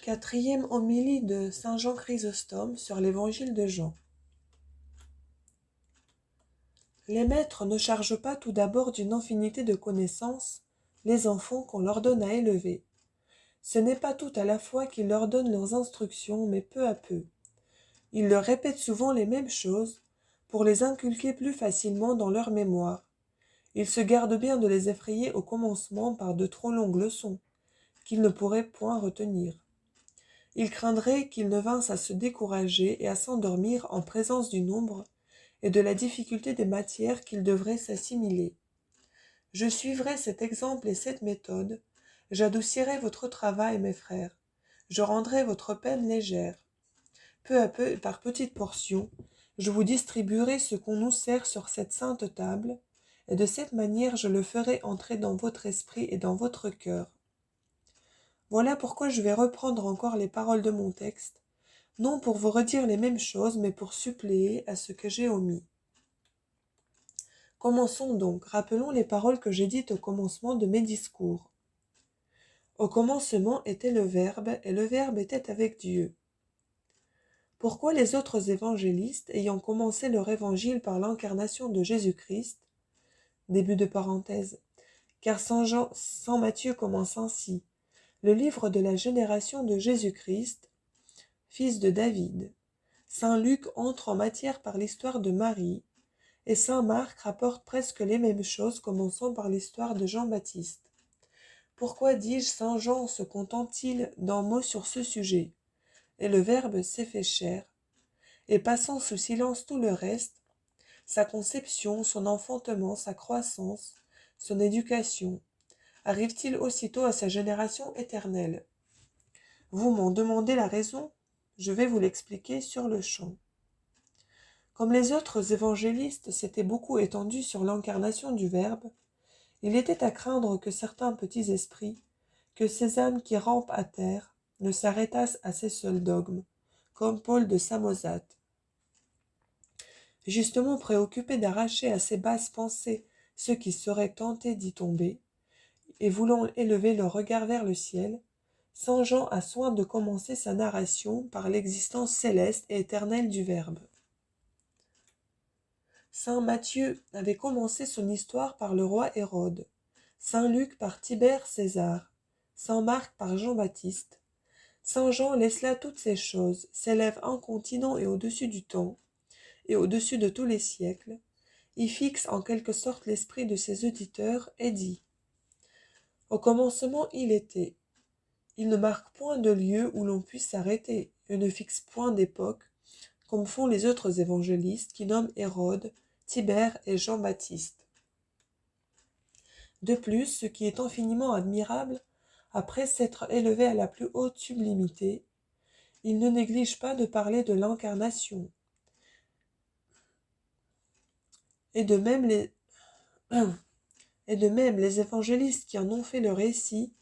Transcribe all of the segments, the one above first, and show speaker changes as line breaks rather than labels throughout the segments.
Quatrième homélie de saint Jean Chrysostome sur l'évangile de Jean. Les maîtres ne chargent pas tout d'abord d'une infinité de connaissances les enfants qu'on leur donne à élever. Ce n'est pas tout à la fois qu'ils leur donnent leurs instructions, mais peu à peu. Ils leur répètent souvent les mêmes choses pour les inculquer plus facilement dans leur mémoire. Ils se gardent bien de les effrayer au commencement par de trop longues leçons, qu'ils ne pourraient point retenir. Ils craindraient qu'ils ne vinssent à se décourager et à s'endormir en présence du nombre et de la difficulté des matières qu'ils devraient s'assimiler. Je suivrai cet exemple et cette méthode, j'adoucirai votre travail, mes frères, je rendrai votre peine légère. Peu à peu et par petites portions, je vous distribuerai ce qu'on nous sert sur cette sainte table, et de cette manière je le ferai entrer dans votre esprit et dans votre cœur. Voilà pourquoi je vais reprendre encore les paroles de mon texte, non pour vous redire les mêmes choses, mais pour suppléer à ce que j'ai omis. Commençons donc, rappelons les paroles que j'ai dites au commencement de mes discours. Au commencement était le Verbe, et le Verbe était avec Dieu. Pourquoi les autres évangélistes, ayant commencé leur évangile par l'incarnation de Jésus-Christ, début de parenthèse, car Saint Matthieu commence ainsi, le livre de la génération de Jésus-Christ, fils de David. Saint Luc entre en matière par l'histoire de Marie, et saint Marc rapporte presque les mêmes choses, commençant par l'histoire de Jean-Baptiste. Pourquoi, dis-je, saint Jean se contente-t-il d'un mot sur ce sujet? Et le Verbe s'est fait chair, et passant sous silence tout le reste, sa conception, son enfantement, sa croissance, son éducation, arrive-t-il aussitôt à sa génération éternelle? Vous m'en demandez la raison? Je vais vous l'expliquer sur le champ. Comme les autres évangélistes s'étaient beaucoup étendus sur l'incarnation du Verbe, il était à craindre que certains petits esprits, que ces âmes qui rampent à terre, ne s'arrêtassent à ces seuls dogmes, comme Paul de Samosate. Justement préoccupé d'arracher à ces basses pensées ceux qui seraient tentés d'y tomber, et voulant élever leur regard vers le ciel, saint Jean a soin de commencer sa narration par l'existence céleste et éternelle du Verbe. Saint Matthieu avait commencé son histoire par le roi Hérode, saint Luc par Tibère César, saint Marc par Jean-Baptiste. Saint Jean laisse là toutes ces choses, s'élève incontinent et au-dessus du temps, et au-dessus de tous les siècles, y fixe en quelque sorte l'esprit de ses auditeurs et dit « Au commencement il était ». Il ne marque point de lieu où l'on puisse s'arrêter, et ne fixe point d'époque, comme font les autres évangélistes qui nomment Hérode, Tibère et Jean-Baptiste. De plus, ce qui est infiniment admirable, après s'être élevé à la plus haute sublimité, il ne néglige pas de parler de l'incarnation. Et de même les évangélistes qui en ont fait le récit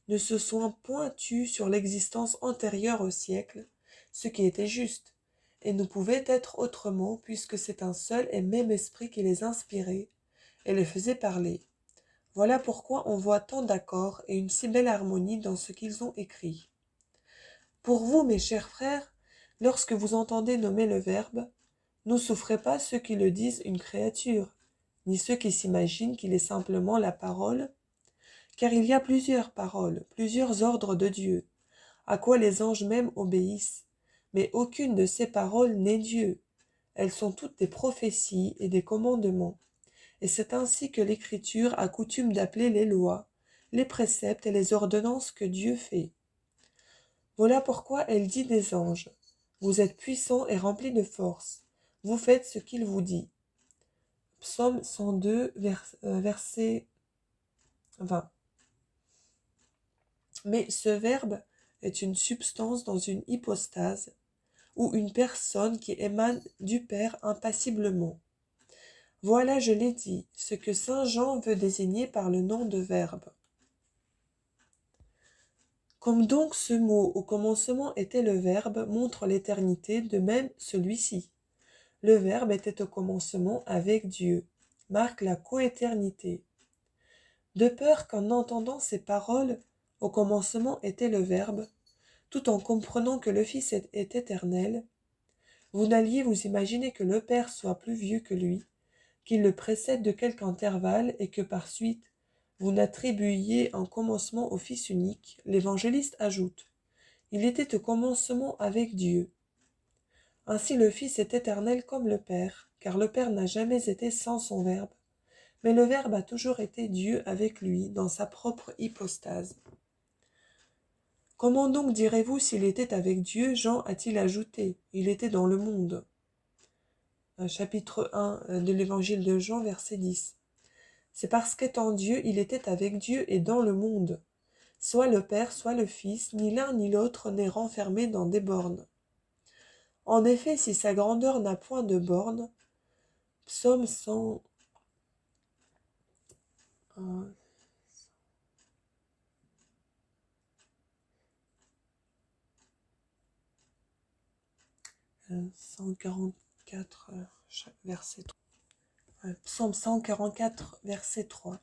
ne se sont point tus sur l'existence antérieure au siècle, ce qui était juste, et ne pouvait être autrement puisque c'est un seul et même esprit qui les inspirait et les faisait parler. Voilà pourquoi on voit tant d'accords et une si belle harmonie dans ce qu'ils ont écrit. Pour vous, mes chers frères, lorsque vous entendez nommer le Verbe, ne souffrez pas ceux qui le disent une créature, ni ceux qui s'imaginent qu'il est simplement la parole, car il y a plusieurs paroles, plusieurs ordres de Dieu, à quoi les anges même obéissent, mais aucune de ces paroles n'est Dieu. Elles sont toutes des prophéties et des commandements, et c'est ainsi que l'Écriture a coutume d'appeler les lois, les préceptes et les ordonnances que Dieu fait. Voilà pourquoi elle dit des anges, « Vous êtes puissants et remplis de force, vous faites ce qu'il vous dit. » Psaume 102, verset 20. Mais ce Verbe est une substance dans une hypostase, ou une personne qui émane du Père impassiblement. Voilà, je l'ai dit, ce que saint Jean veut désigner par le nom de Verbe. Comme donc ce mot au commencement était le Verbe montre l'éternité, de même celui-ci. Le Verbe était au commencement avec Dieu, marque la coéternité. De peur qu'en entendant ces paroles, au commencement était le Verbe, tout en comprenant que le Fils est éternel, vous n'alliez vous imaginer que le Père soit plus vieux que lui, qu'il le précède de quelque intervalle et que par suite vous n'attribuiez un commencement au Fils unique. L'évangéliste ajoute: il était au commencement avec Dieu. Ainsi le Fils est éternel comme le Père, car le Père n'a jamais été sans son Verbe, mais le Verbe a toujours été Dieu avec lui dans sa propre hypostase. Comment donc direz-vous s'il était avec Dieu? Jean a-t-il ajouté, il était dans le monde. Chapitre 1 de l'évangile de Jean, verset 10. C'est parce qu'étant Dieu, il était avec Dieu et dans le monde. Soit le Père, soit le Fils, ni l'un ni l'autre n'est renfermé dans des bornes. En effet, si sa grandeur n'a point de bornes, Psaume 100, 144, verset 3. Psaume 144, verset 3.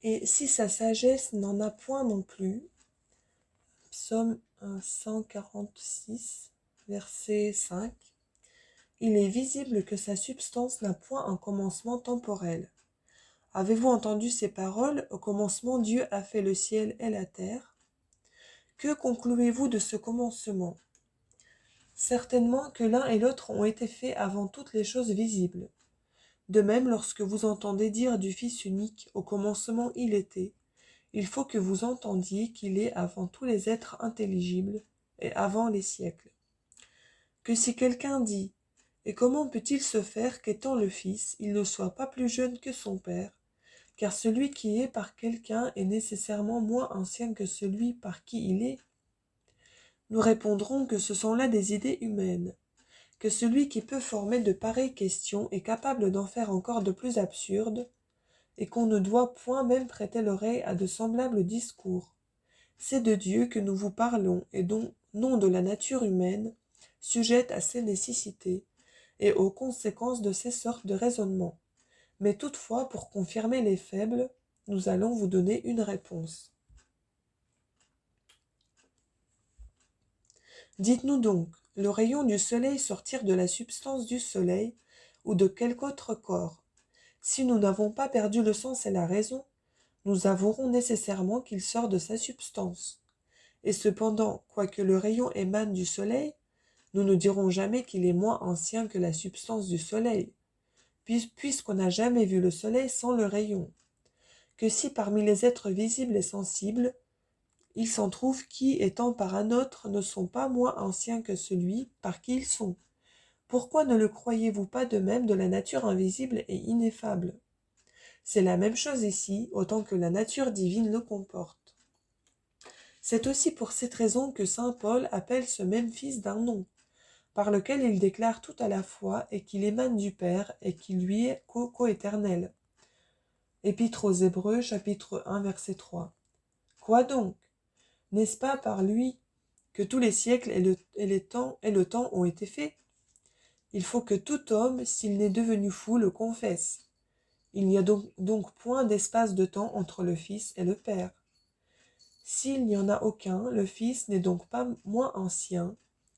Et si sa sagesse n'en a point non plus, Psaume 146, verset 5, il est visible que sa substance n'a point un commencement temporel. Avez-vous entendu ces paroles? Au commencement, Dieu a fait le ciel et la terre. Que concluez-vous de ce commencement? Certainement que l'un et l'autre ont été faits avant toutes les choses visibles. De même, lorsque vous entendez dire du Fils unique, au commencement il était, il faut que vous entendiez qu'il est avant tous les êtres intelligibles et avant les siècles. Que si quelqu'un dit, et comment peut-il se faire qu'étant le Fils, il ne soit pas plus jeune que son Père, car celui qui est par quelqu'un est nécessairement moins ancien que celui par qui il est? Nous répondrons que ce sont là des idées humaines, que celui qui peut former de pareilles questions est capable d'en faire encore de plus absurdes, et qu'on ne doit point même prêter l'oreille à de semblables discours. C'est de Dieu que nous vous parlons, et non de la nature humaine, sujette à ses nécessités, et aux conséquences de ces sortes de raisonnements. Mais toutefois, pour confirmer les faibles, nous allons vous donner une réponse. Dites-nous donc, le rayon du soleil sortir de la substance du soleil ou de quelque autre corps? Si nous n'avons pas perdu le sens et la raison, nous avouerons nécessairement qu'il sort de sa substance. Et cependant, quoique le rayon émane du soleil, nous ne dirons jamais qu'il est moins ancien que la substance du soleil, puisqu'on n'a jamais vu le soleil sans le rayon. Que si parmi les êtres visibles et sensibles, il s'en trouve qui, étant par un autre, ne sont pas moins anciens que celui par qui ils sont. Pourquoi ne le croyez-vous pas de même de la nature invisible et ineffable? C'est la même chose ici, autant que la nature divine le comporte. C'est aussi pour cette raison que saint Paul appelle ce même Fils d'un nom, par lequel il déclare tout à la fois et qu'il émane du Père et qu'il lui est coéternel. Épître aux Hébreux, chapitre 1, verset 3. Quoi donc? N'est-ce pas par lui que tous les siècles et le temps ont été faits? Il faut que tout homme, s'il n'est devenu fou, le confesse. Il n'y a donc point d'espace de temps entre le Fils et le Père. S'il n'y en a aucun, le Fils n'est donc pas moins ancien,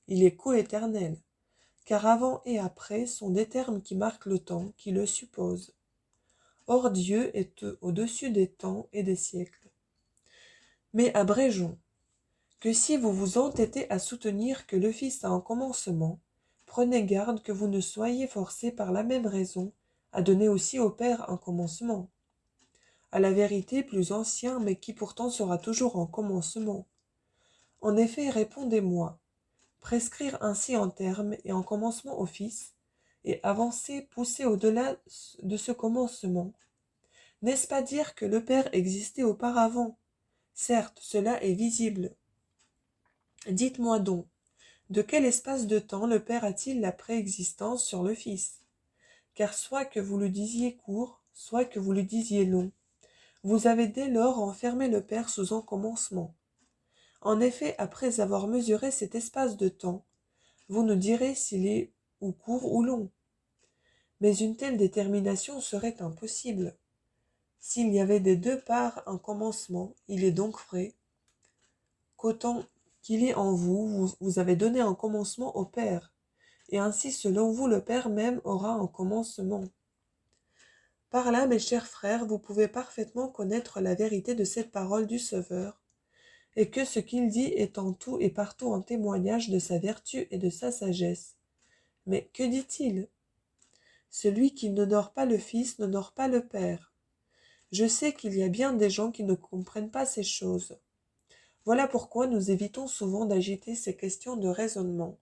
il est coéternel, car avant et après sont des termes qui marquent le temps, qui le supposent. Or Dieu est au-dessus des temps et des siècles. Mais abrégeons, que si vous vous entêtez à soutenir que le Fils a un commencement, prenez garde que vous ne soyez forcés par la même raison à donner aussi au Père un commencement. À la vérité plus ancien, mais qui pourtant sera toujours en commencement. En effet, répondez-moi, prescrire ainsi en termes et en commencement au Fils, et avancer, pousser au-delà de ce commencement, n'est-ce pas dire que le Père existait auparavant? Certes, cela est visible. Dites-moi donc, de quel espace de temps le Père a-t-il la préexistence sur le Fils? Car soit que vous le disiez court, soit que vous le disiez long, vous avez dès lors enfermé le Père sous un commencement. En effet, après avoir mesuré cet espace de temps, vous nous direz s'il est ou court ou long. Mais une telle détermination serait impossible. S'il y avait des deux parts un commencement, il est donc vrai qu'autant qu'il est en vous, vous avez donné un commencement au Père, et ainsi selon vous le Père même aura un commencement. Par là, mes chers frères, vous pouvez parfaitement connaître la vérité de cette parole du Sauveur, et que ce qu'il dit est en tout et partout un témoignage de sa vertu et de sa sagesse. Mais que dit-il? Celui qui n'honore pas le Fils n'honore pas le Père. Je sais qu'il y a bien des gens qui ne comprennent pas ces choses. Voilà pourquoi nous évitons souvent d'agiter ces questions de raisonnement,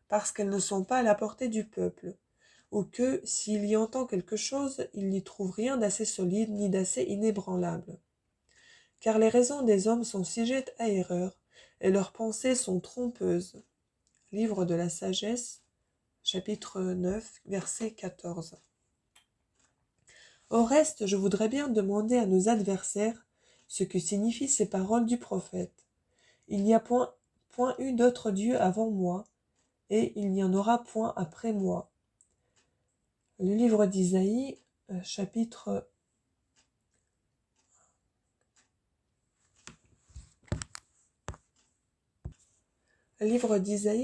parce qu'elles ne sont pas à la portée du peuple, ou que, s'il y entend quelque chose, il n'y trouve rien d'assez solide ni d'assez inébranlable. Car les raisons des hommes sont sujettes à erreur, et leurs pensées sont trompeuses. Livre de la Sagesse, chapitre 9, verset 14. Au reste, je voudrais bien demander à nos adversaires ce que signifient ces paroles du prophète. Il n'y a point eu d'autre Dieu avant moi, et il n'y en aura point après moi. Le livre d'Isaïe, chapitre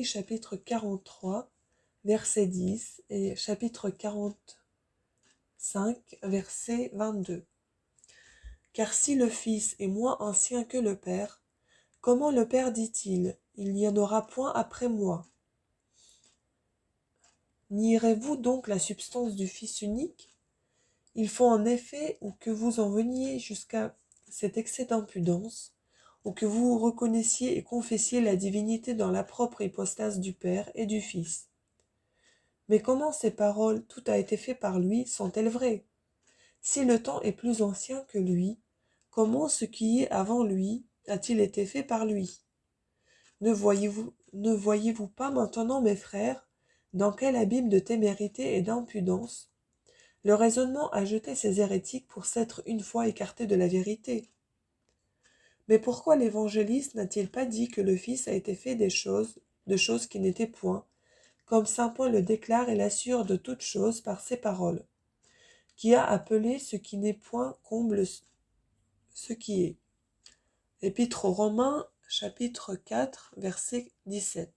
chapitre 43, verset 10, et chapitre 45, verset 22. Car si le Fils est moins ancien que le Père, comment le Père dit-il, il n'y en aura point après moi? Nierez-vous donc la substance du Fils unique? Il faut en effet ou que vous en veniez jusqu'à cet excès d'impudence, ou que vous reconnaissiez et confessiez la divinité dans la propre hypostase du Père et du Fils. Mais comment ces paroles, tout a été fait par lui, sont-elles vraies? Si le temps est plus ancien que lui, comment ce qui est avant lui a-t-il été fait par lui? Ne voyez-vous pas maintenant, mes frères, dans quel abîme de témérité et d'impudence le raisonnement a jeté ces hérétiques pour s'être une fois écarté de la vérité? Mais pourquoi l'évangéliste n'a-t-il pas dit que le Fils a été fait de choses qui n'étaient point, comme saint Paul le déclare et l'assure de toutes choses par ces paroles, qui a appelé ce qui n'est point comble ce qui est. Épître aux Romains, chapitre 4, verset 17.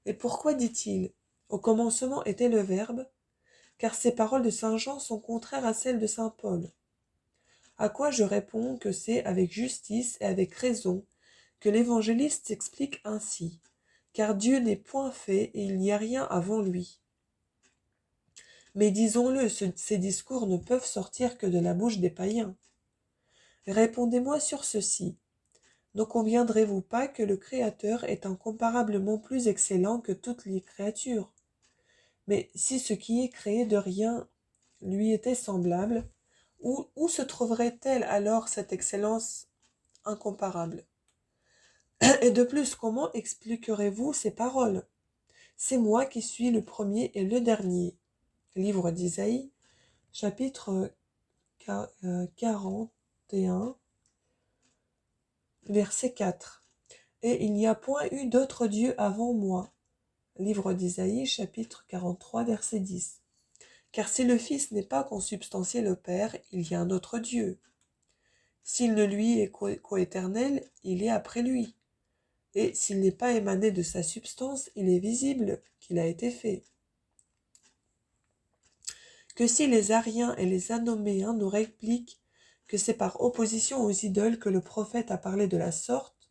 Et pourquoi dit-il, au commencement était le Verbe, car ces paroles de saint Jean sont contraires à celles de saint Paul. À quoi je réponds que c'est avec justice et avec raison que l'évangéliste s'explique ainsi, car Dieu n'est point fait et il n'y a rien avant lui. Mais disons-le, ces discours ne peuvent sortir que de la bouche des païens. Répondez-moi sur ceci. Ne conviendrez-vous pas que le Créateur est incomparablement plus excellent que toutes les créatures? Mais si ce qui est créé de rien lui était semblable, où se trouverait-elle alors cette excellence incomparable? Et de plus, comment expliquerez-vous ces paroles? C'est moi qui suis le premier et le dernier. Livre d'Isaïe, chapitre 41, verset 4. Et il n'y a point eu d'autre Dieu avant moi. Livre d'Isaïe, chapitre 43, verset 10. Car si le Fils n'est pas consubstantié le Père, il y a un autre Dieu. S'il ne lui est coéternel, il est après lui. Et s'il n'est pas émané de sa substance, il est visible qu'il a été fait. Que si les Ariens et les Anoméens nous répliquent que c'est par opposition aux idoles que le prophète a parlé de la sorte,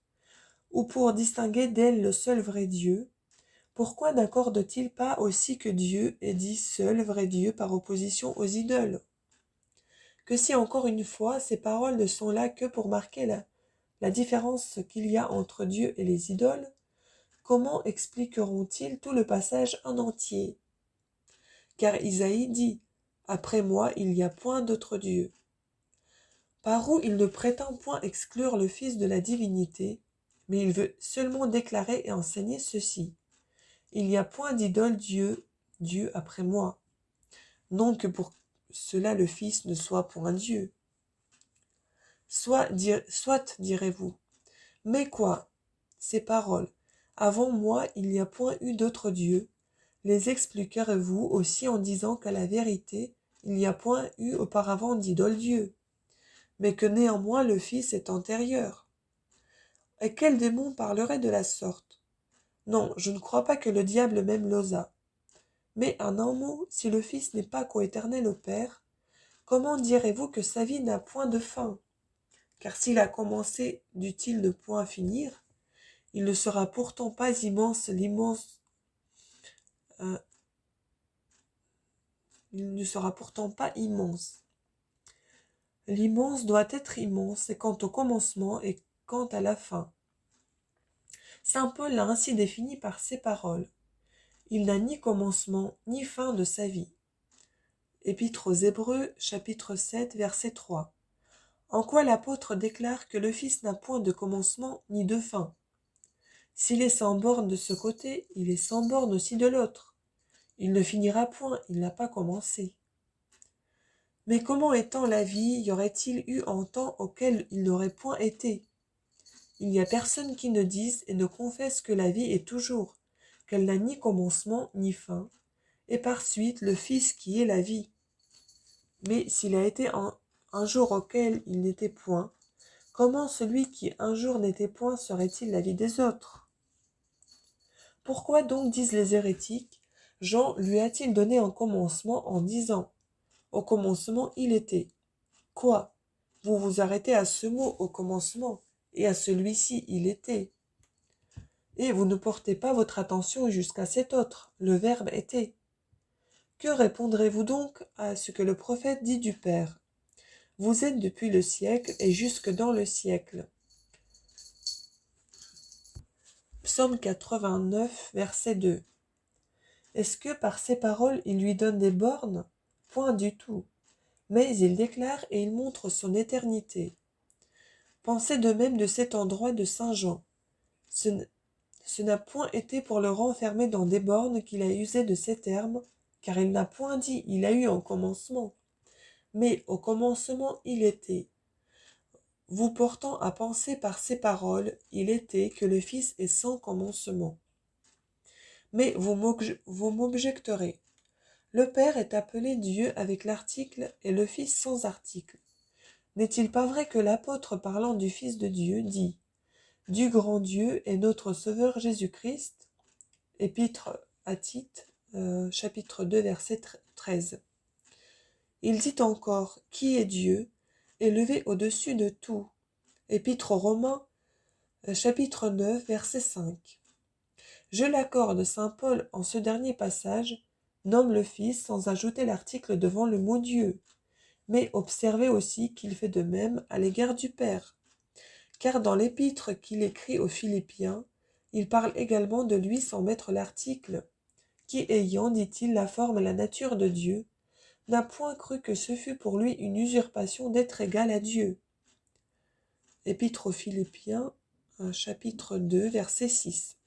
ou pour distinguer d'elles le seul vrai Dieu, pourquoi n'accorde-t-il pas aussi que Dieu est dit seul vrai Dieu par opposition aux idoles? Que si encore une fois ces paroles ne sont là que pour marquer la différence qu'il y a entre Dieu et les idoles, comment expliqueront-ils tout le passage en entier? Car Isaïe dit « Après moi, il n'y a point d'autre Dieu ». Par où il ne prétend point exclure le Fils de la divinité, mais il veut seulement déclarer et enseigner ceci. Il n'y a point d'idole Dieu après moi. Non que pour cela le Fils ne soit point Dieu. Soit direz-vous. Mais quoi? Ces paroles, avant moi il n'y a point eu d'autre Dieu, les expliquerez-vous aussi en disant qu'à la vérité, il n'y a point eu auparavant d'idole Dieu, mais que néanmoins le Fils est antérieur? Et quel démon parlerait de la sorte? Non, je ne crois pas que le diable même l'osât. Mais en un mot, si le Fils n'est pas coéternel au Père, comment direz-vous que sa vie n'a point de fin? Car s'il a commencé, dut-il ne point finir? Il ne sera pourtant pas euh, il ne sera pourtant pas immense. L'immense doit être immense, et quant au commencement et quant à la fin. Saint Paul l'a ainsi défini par ces paroles. Il n'a ni commencement ni fin de sa vie. Épître aux Hébreux, chapitre 7, verset 3. En quoi l'apôtre déclare que le Fils n'a point de commencement ni de fin. S'il est sans borne de ce côté, il est sans borne aussi de l'autre. Il ne finira point, il n'a pas commencé. Mais comment étant la vie, y aurait-il eu un temps auquel il n'aurait point été? Il n'y a personne qui ne dise et ne confesse que la vie est toujours, qu'elle n'a ni commencement ni fin, et par suite le Fils qui est la vie. Mais s'il a été un jour auquel il n'était point, comment celui qui un jour n'était point serait-il la vie des autres? Pourquoi donc disent les hérétiques, Jean lui a-t-il donné un commencement en disant, au commencement il était? Quoi? Vous vous arrêtez à ce mot au commencement, et à celui-ci il était. Et vous ne portez pas votre attention jusqu'à cet autre, le Verbe était. Que répondrez-vous donc à ce que le prophète dit du Père? Vous êtes depuis le siècle et jusque dans le siècle. Psaume 89, verset 2. Est-ce que par ces paroles il lui donne des bornes? Point du tout. Mais il déclare et il montre son éternité. Pensez de même de cet endroit de Saint Jean. Ce n'a point été pour le renfermer dans des bornes qu'il a usé de ces termes, car il n'a point dit il a eu un commencement, mais au commencement il était. Vous portant à penser par ces paroles, il était que le Fils est sans commencement. Mais vous m'objecterez. Le Père est appelé Dieu avec l'article et le Fils sans article. N'est-il pas vrai que l'apôtre parlant du Fils de Dieu dit « Du grand Dieu et notre Sauveur Jésus-Christ » Épître à Tite, chapitre 2, verset 13. Il dit encore « Qui est Dieu, élevé au-dessus de tout » Épître aux Romains, chapitre 9, verset 5. Je l'accorde, saint Paul, en ce dernier passage, nomme le Fils sans ajouter l'article devant le mot Dieu. Mais observez aussi qu'il fait de même à l'égard du Père. Car dans l'épître qu'il écrit aux Philippiens, il parle également de lui sans mettre l'article, qui ayant, dit-il, la forme et la nature de Dieu, n'a point cru que ce fût pour lui une usurpation d'être égal à Dieu. Épître aux Philippiens, chapitre 2, verset 6.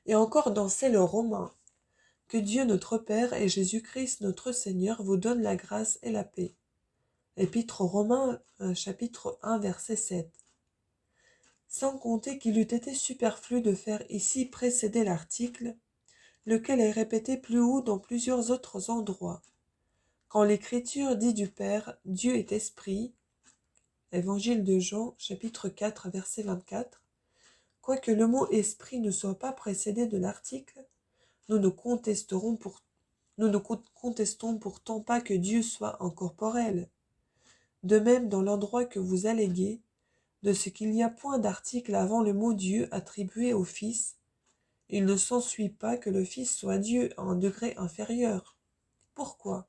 Et encore dans celle aux Romains, que Dieu notre Père et Jésus-Christ notre Seigneur vous donnent la grâce et la paix. Épître aux Romains, chapitre 1, verset 7. Sans compter qu'il eût été superflu de faire ici précéder l'article, lequel est répété plus haut dans plusieurs autres endroits. Quand l'Écriture dit du Père, Dieu est esprit, Évangile de Jean, chapitre 4, verset 24, quoique le mot esprit ne soit pas précédé de l'article, nous ne contestons pourtant pas que Dieu soit incorporel. De même, dans l'endroit que vous alléguez, de ce qu'il n'y a point d'article avant le mot Dieu attribué au Fils, il ne s'ensuit pas que le Fils soit Dieu à un degré inférieur. Pourquoi?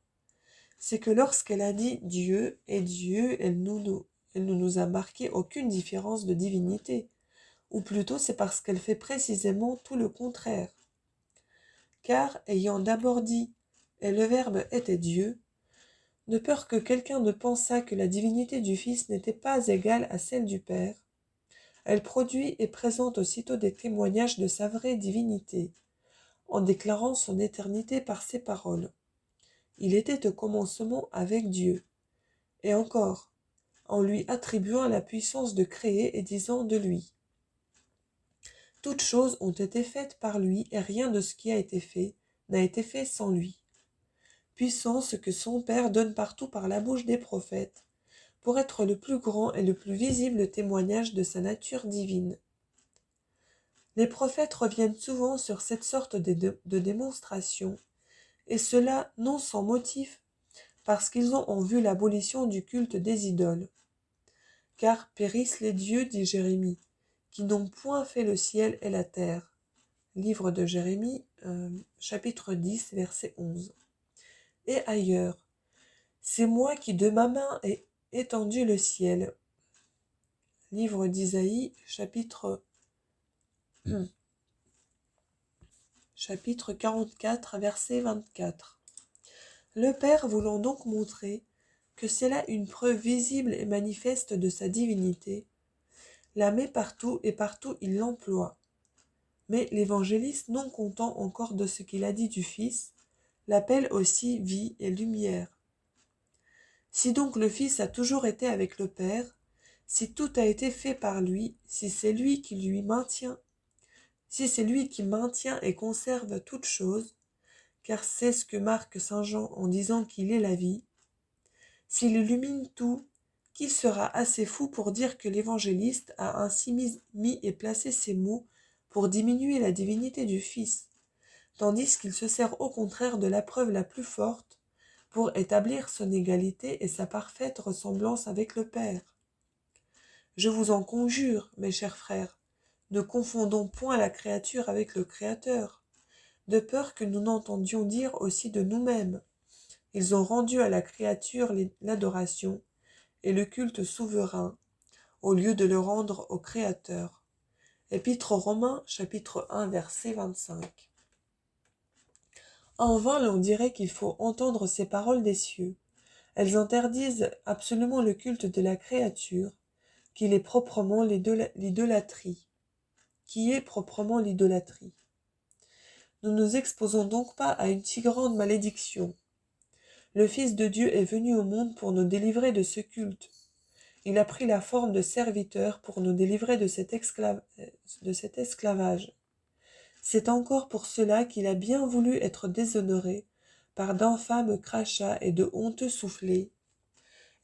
C'est que lorsqu'elle a dit Dieu est Dieu, elle ne nous a marqué aucune différence de divinité, ou plutôt c'est parce qu'elle fait précisément tout le contraire. Car, ayant d'abord dit « et le Verbe était Dieu », de peur que quelqu'un ne pensât que la divinité du Fils n'était pas égale à celle du Père, elle produit et présente aussitôt des témoignages de sa vraie divinité, en déclarant son éternité par ces paroles. Il était au commencement avec Dieu. Et encore, en lui attribuant la puissance de créer et disant de lui. Toutes choses ont été faites par lui et rien de ce qui a été fait n'a été fait sans lui. Puissance que son Père donne partout par la bouche des prophètes, pour être le plus grand et le plus visible témoignage de sa nature divine. Les prophètes reviennent souvent sur cette sorte de démonstration, et cela non sans motif, parce qu'ils ont en vue l'abolition du culte des idoles. Car périssent les dieux, dit Jérémie, qui n'ont point fait le ciel et la terre. Livre de Jérémie, chapitre 10, verset 11. Et ailleurs, c'est moi qui de ma main ai étendu le ciel. Livre d'Isaïe, chapitre 44, verset 24. Le Père voulant donc montrer que c'est là une preuve visible et manifeste de sa divinité, la met partout et partout il l'emploie. Mais l'évangéliste, non content encore de ce qu'il a dit du Fils, l'appelle aussi vie et lumière. Si donc le Fils a toujours été avec le Père, si tout a été fait par lui, si c'est lui qui maintient et conserve toutes choses, car c'est ce que marque saint Jean en disant qu'il est la vie, s'il illumine tout, qui sera assez fou pour dire que l'évangéliste a ainsi mis et placé ces mots pour diminuer la divinité du Fils, tandis qu'il se sert au contraire de la preuve la plus forte pour établir son égalité et sa parfaite ressemblance avec le Père. Je vous en conjure, mes chers frères, ne confondons point la créature avec le Créateur, de peur que nous n'entendions dire aussi de nous-mêmes. Ils ont rendu à la créature l'adoration et le culte souverain, au lieu de le rendre au Créateur. Épître aux Romains, chapitre 1, verset 25. En vain l'on dirait qu'il faut entendre ces paroles des cieux. Elles interdisent absolument le culte de la créature, qui est proprement l'idolâtrie. Nous ne nous exposons donc pas à une si grande malédiction. Le Fils de Dieu est venu au monde pour nous délivrer de ce culte. Il a pris la forme de serviteur pour nous délivrer de cet esclavage. C'est encore pour cela qu'il a bien voulu être déshonoré par d'infâmes crachats et de honteux soufflets,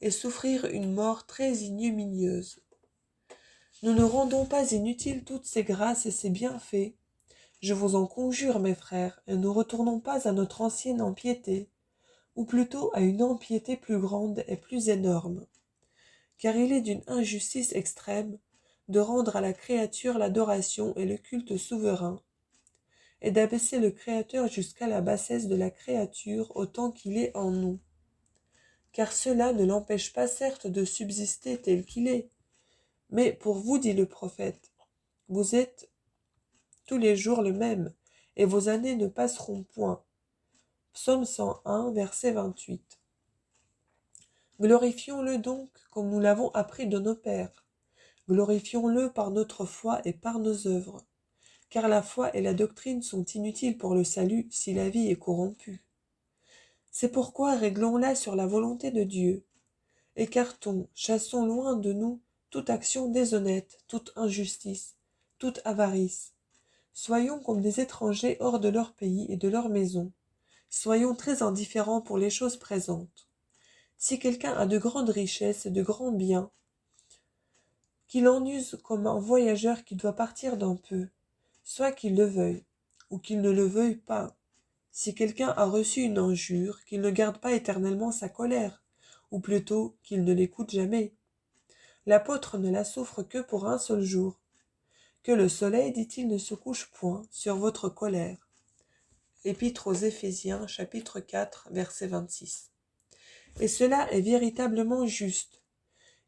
et souffrir une mort très ignominieuse. Nous ne rendons pas inutiles toutes ces grâces et ces bienfaits. Je vous en conjure, mes frères, et ne retournons pas à notre ancienne impiété, ou plutôt à une impiété plus grande et plus énorme. Car il est d'une injustice extrême de rendre à la créature l'adoration et le culte souverain, et d'abaisser le Créateur jusqu'à la bassesse de la créature autant qu'il est en nous. Car cela ne l'empêche pas certes de subsister tel qu'il est. Mais pour vous, dit le prophète, vous êtes tous les jours le même, et vos années ne passeront point. Psaume 101, verset 28. Glorifions-le donc comme nous l'avons appris de nos pères. Glorifions-le par notre foi et par nos œuvres. Car la foi et la doctrine sont inutiles pour le salut si la vie est corrompue. C'est pourquoi réglons-la sur la volonté de Dieu. Écartons, chassons loin de nous toute action déshonnête, toute injustice, toute avarice. Soyons comme des étrangers hors de leur pays et de leur maison. Soyons très indifférents pour les choses présentes. Si quelqu'un a de grandes richesses et de grands biens, qu'il en use comme un voyageur qui doit partir d'un peu, soit qu'il le veuille, ou qu'il ne le veuille pas. Si quelqu'un a reçu une injure, qu'il ne garde pas éternellement sa colère, ou plutôt qu'il ne l'écoute jamais. L'apôtre ne la souffre que pour un seul jour. Que le soleil, dit-il, ne se couche point sur votre colère. Épître aux Éphésiens, chapitre 4, verset 26. Et cela est véritablement juste.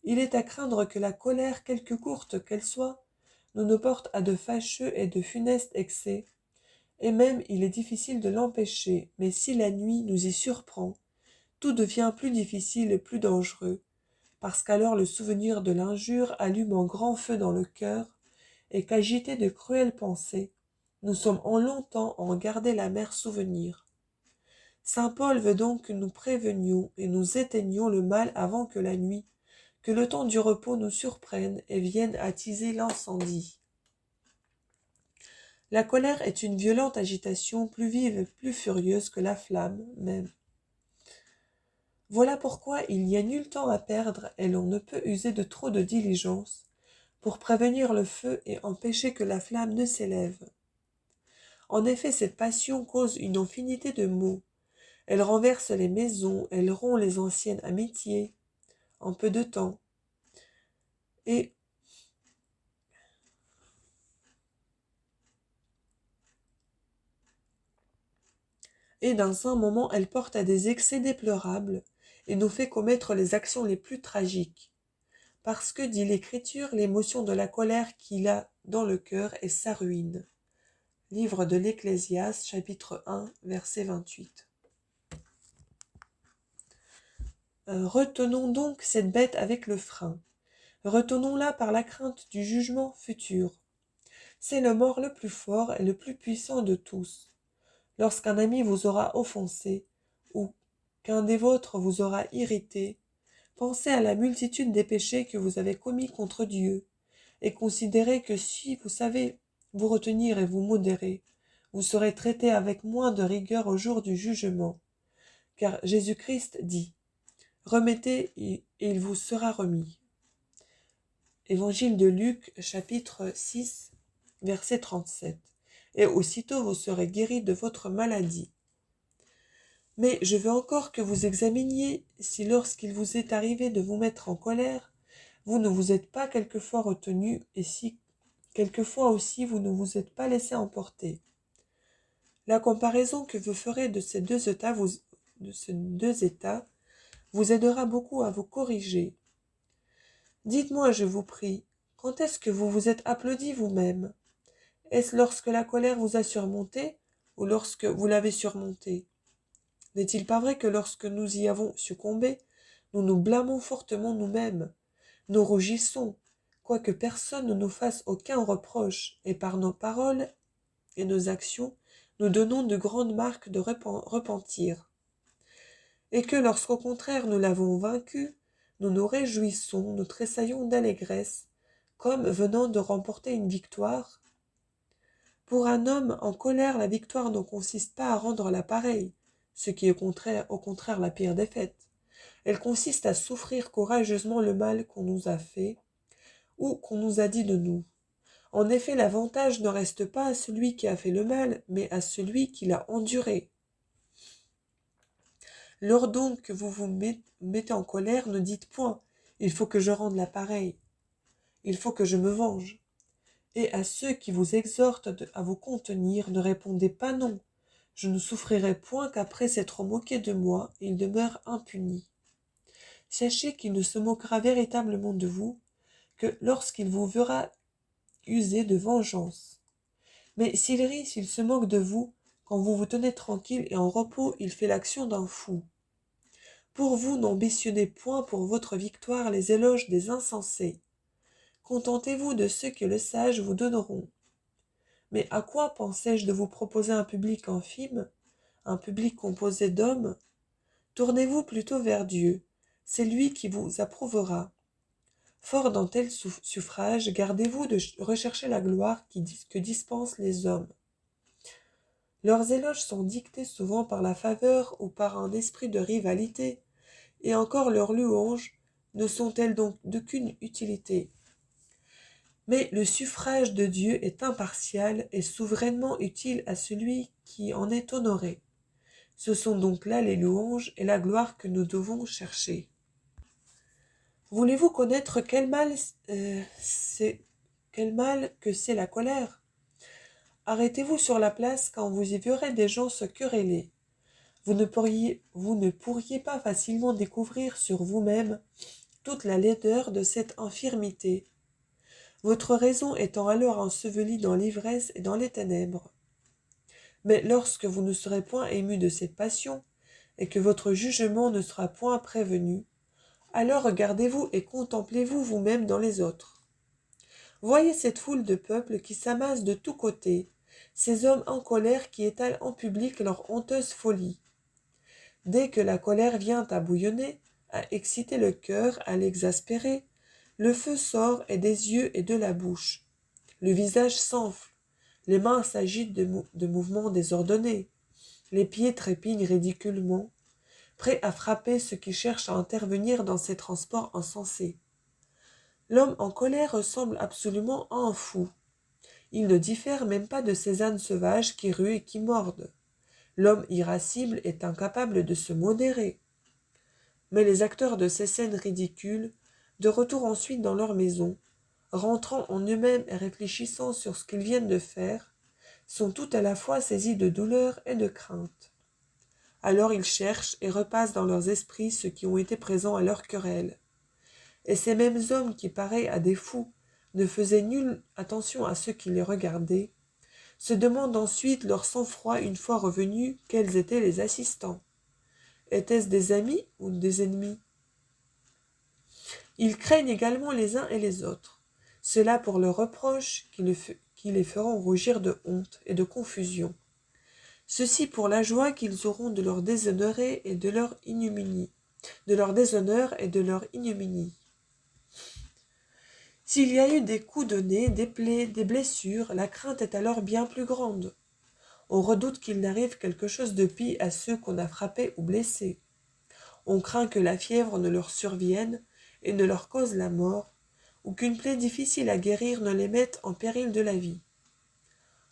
Il est à craindre que la colère, quelque courte qu'elle soit, ne nous porte à de fâcheux et de funestes excès, et même il est difficile de l'empêcher, mais si la nuit nous y surprend, tout devient plus difficile et plus dangereux, parce qu'alors le souvenir de l'injure allume un grand feu dans le cœur, et qu'agités de cruelles pensées, nous sommes en longtemps à en garder l'amer souvenir. Saint Paul veut donc que nous prévenions et nous éteignions le mal avant que la nuit, que le temps du repos nous surprenne et vienne attiser l'incendie. La colère est une violente agitation plus vive et plus furieuse que la flamme même. Voilà pourquoi il n'y a nul temps à perdre et l'on ne peut user de trop de diligence pour prévenir le feu et empêcher que la flamme ne s'élève. En effet, cette passion cause une infinité de maux. Elle renverse les maisons, elle rompt les anciennes amitiés en peu de temps. Et dans un moment, elle porte à des excès déplorables et nous fait commettre les actions les plus tragiques. Parce que, dit l'Écriture, l'émotion de la colère qu'il a dans le cœur est sa ruine. Livre de l'Ecclésiaste, chapitre 1, verset 28. Retenons donc cette bête avec le frein. Retenons-la par la crainte du jugement futur. C'est le mort le plus fort et le plus puissant de tous. Lorsqu'un ami vous aura offensé, ou qu'un des vôtres vous aura irrité, pensez à la multitude des péchés que vous avez commis contre Dieu, et considérez que si vous savez vous retenir et vous modérer, vous serez traité avec moins de rigueur au jour du jugement. Car Jésus-Christ dit, « Remettez et il vous sera remis. » Évangile de Luc, chapitre 6, verset 37. Et aussitôt vous serez guéris de votre maladie. Mais je veux encore que vous examiniez si lorsqu'il vous est arrivé de vous mettre en colère, vous ne vous êtes pas quelquefois retenu, et si quelquefois aussi vous ne vous êtes pas laissé emporter. La comparaison que vous ferez de ces deux états vous aidera beaucoup à vous corriger. Dites-moi, je vous prie, quand est-ce que vous vous êtes applaudi vous-même? Est-ce lorsque la colère vous a surmonté ou lorsque vous l'avez surmontée? N'est-il pas vrai que lorsque nous y avons succombé, nous nous blâmons fortement nous-mêmes, nous rougissons, quoique personne ne nous fasse aucun reproche, et par nos paroles et nos actions, nous donnons de grandes marques de repentir. Et que lorsqu'au contraire nous l'avons vaincu, nous nous réjouissons, nous tressaillons d'allégresse, comme venant de remporter une victoire. Pour un homme en colère, la victoire ne consiste pas à rendre la pareille, ce qui est au contraire la pire défaite. Elle consiste à souffrir courageusement le mal qu'on nous a fait ou qu'on nous a dit de nous. En effet, l'avantage ne reste pas à celui qui a fait le mal, mais à celui qui l'a enduré. Lors donc que vous vous mettez en colère, ne dites point « il faut que je rende la pareille, il faut que je me venge ». Et à ceux qui vous exhortent à vous contenir, ne répondez pas non. Je ne souffrirai point qu'après s'être moqué de moi, il demeure impuni. Sachez qu'il ne se moquera véritablement de vous que lorsqu'il vous verra user de vengeance. Mais s'il rit, s'il se moque de vous, quand vous vous tenez tranquille et en repos, il fait l'action d'un fou. Pour vous, n'ambitionnez point pour votre victoire les éloges des insensés. Contentez-vous de ce que les sages vous donneront. Mais à quoi pensais-je de vous proposer un public infime, un public composé d'hommes? Tournez-vous plutôt vers Dieu, c'est lui qui vous approuvera. Fort dans tel suffrage, gardez-vous de rechercher la gloire que dispensent les hommes. Leurs éloges sont dictés souvent par la faveur ou par un esprit de rivalité, et encore leurs louanges ne sont-elles donc d'aucune utilité? Mais le suffrage de Dieu est impartial et souverainement utile à celui qui en est honoré. Ce sont donc là les louanges et la gloire que nous devons chercher. Voulez-vous connaître quel mal que c'est la colère? Arrêtez-vous sur la place quand vous y verrez des gens se quereller. Vous ne pourriez pas facilement découvrir sur vous-même toute la laideur de cette infirmité, votre raison étant alors ensevelie dans l'ivresse et dans les ténèbres. Mais lorsque vous ne serez point ému de cette passion, et que votre jugement ne sera point prévenu, alors regardez-vous et contemplez-vous vous-même dans les autres. Voyez cette foule de peuple qui s'amasse de tous côtés, ces hommes en colère qui étalent en public leur honteuse folie. Dès que la colère vient à bouillonner, à exciter le cœur, à l'exaspérer, le feu sort et des yeux et de la bouche. Le visage s'enfle, les mains s'agitent de mouvements désordonnés, les pieds trépignent ridiculement. prêt à frapper ceux qui cherchent à intervenir dans ces transports insensés. L'homme en colère ressemble absolument à un fou. Il ne diffère même pas de ces ânes sauvages qui ruent et qui mordent. L'homme irascible est incapable de se modérer. Mais les acteurs de ces scènes ridicules, de retour ensuite dans leur maison, rentrant en eux-mêmes et réfléchissant sur ce qu'ils viennent de faire, sont tout à la fois saisis de douleur et de crainte. Alors ils cherchent et repassent dans leurs esprits ceux qui ont été présents à leur querelle. Et ces mêmes hommes qui, pareils à des fous, ne faisaient nulle attention à ceux qui les regardaient, se demandent ensuite leur sang-froid une fois revenus quels étaient les assistants. Étaient-ce des amis ou des ennemis? Ils craignent également les uns et les autres, cela pour leurs reproches qui les feront rougir de honte et de confusion. Ceci pour la joie qu'ils auront de leur déshonorer et de leur ignominie, de leur déshonneur et de leur ignominie. S'il y a eu des coups donnés, des plaies, des blessures, la crainte est alors bien plus grande. On redoute qu'il n'arrive quelque chose de pis à ceux qu'on a frappés ou blessés. On craint que la fièvre ne leur survienne et ne leur cause la mort, ou qu'une plaie difficile à guérir ne les mette en péril de la vie.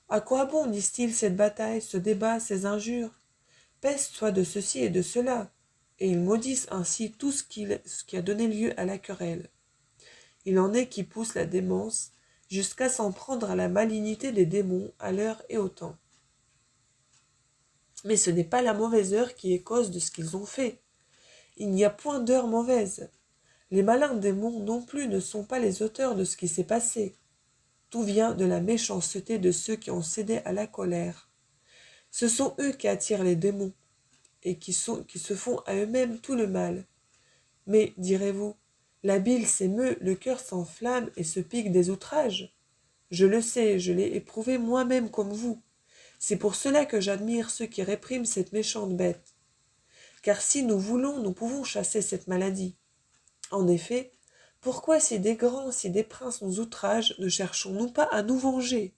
À quoi bon, disent-ils, cette bataille, ce débat, ces injures? Peste soit de ceci et de cela, et ils maudissent ainsi tout ce qui a donné lieu à la querelle. Il en est qui poussent la démence jusqu'à s'en prendre à la malignité des démons à l'heure et au temps. Mais ce n'est pas la mauvaise heure qui est cause de ce qu'ils ont fait. Il n'y a point d'heure mauvaise. Les malins démons non plus ne sont pas les auteurs de ce qui s'est passé. Tout vient de la méchanceté de ceux qui ont cédé à la colère. Ce sont eux qui attirent les démons, et qui se font à eux-mêmes tout le mal. Mais, direz-vous, la bile s'émeut, le cœur s'enflamme et se pique des outrages. Je le sais, je l'ai éprouvé moi-même comme vous. C'est pour cela que j'admire ceux qui répriment cette méchante bête. Car si nous voulons, nous pouvons chasser cette maladie. En effet, pourquoi si des grands, si des princes nous outragent, ne cherchons-nous pas à nous venger?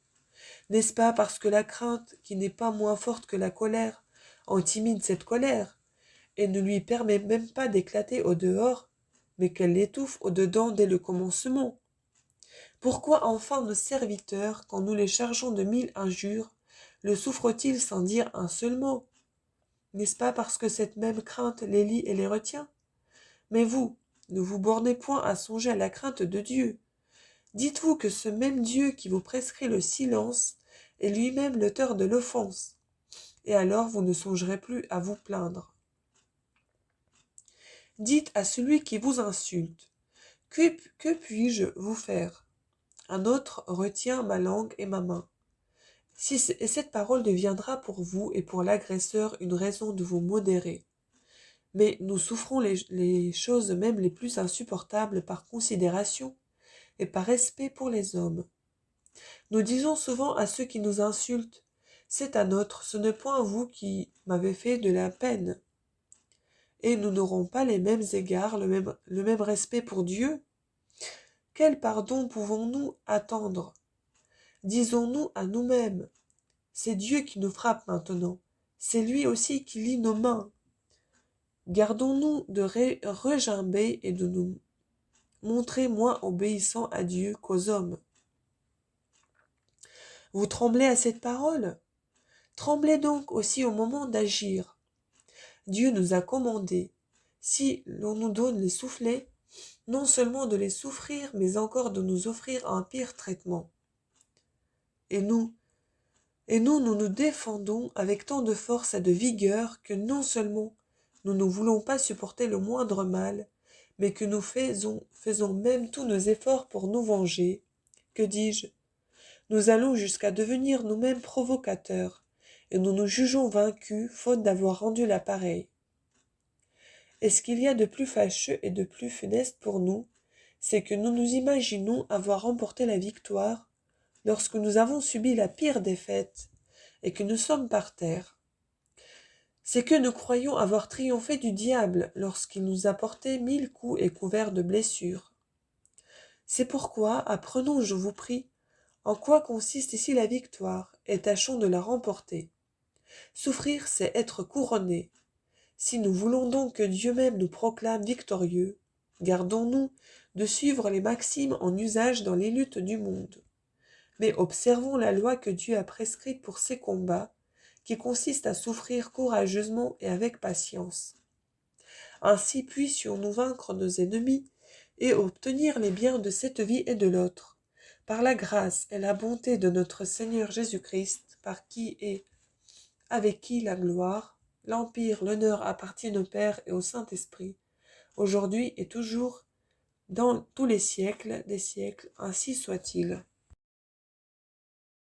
N'est-ce pas parce que la crainte, qui n'est pas moins forte que la colère, intimide cette colère, et ne lui permet même pas d'éclater au dehors, mais qu'elle l'étouffe au dedans dès le commencement? Pourquoi enfin nos serviteurs, quand nous les chargeons de 1000 injures, le souffrent-ils sans dire un seul mot? N'est-ce pas parce que cette même crainte les lie et les retient? Mais vous, ne vous bornez point à songer à la crainte de Dieu. Dites-vous que ce même Dieu qui vous prescrit le silence est lui-même l'auteur de l'offense, et alors vous ne songerez plus à vous plaindre. Dites à celui qui vous insulte, que puis-je vous faire? Un autre retient ma langue et ma main. Et cette parole deviendra pour vous et pour l'agresseur une raison de vous modérer. Mais nous souffrons les choses même les plus insupportables par considération et par respect pour les hommes. Nous disons souvent à ceux qui nous insultent, « C'est un autre, ce n'est point vous qui m'avez fait de la peine. » Et nous n'aurons pas les mêmes égards, le même respect pour Dieu. Quel pardon pouvons-nous attendre? Disons-nous à nous-mêmes, c'est Dieu qui nous frappe maintenant, c'est lui aussi qui lie nos mains. Gardons-nous de regimber et de nous montrer moins obéissants à Dieu qu'aux hommes. Vous tremblez à cette parole? Tremblez donc aussi au moment d'agir. Dieu nous a commandé, si l'on nous donne les soufflets, non seulement de les souffrir, mais encore de nous offrir un pire traitement. Et nous nous défendons avec tant de force et de vigueur que non seulement nous ne voulons pas supporter le moindre mal, mais que nous faisons même tous nos efforts pour nous venger. Que dis-je? Nous allons jusqu'à devenir nous-mêmes provocateurs, et nous nous jugeons vaincus, faute d'avoir rendu la pareille. Et ce qu'il y a de plus fâcheux et de plus funeste pour nous, c'est que nous nous imaginons avoir remporté la victoire lorsque nous avons subi la pire défaite et que nous sommes par terre. C'est que nous croyons avoir triomphé du diable lorsqu'il nous a porté 1000 coups et couverts de blessures. C'est pourquoi apprenons, je vous prie, en quoi consiste ici la victoire, et tâchons de la remporter. Souffrir, c'est être couronné. Si nous voulons donc que Dieu même nous proclame victorieux, gardons-nous de suivre les maximes en usage dans les luttes du monde. Mais observons la loi que Dieu a prescrite pour ces combats, qui consiste à souffrir courageusement et avec patience. Ainsi puissions-nous vaincre nos ennemis et obtenir les biens de cette vie et de l'autre, par la grâce et la bonté de notre Seigneur Jésus-Christ, par qui et avec qui la gloire, l'empire, l'honneur appartiennent au Père et au Saint-Esprit, aujourd'hui et toujours, dans tous les siècles des siècles, ainsi soit-il.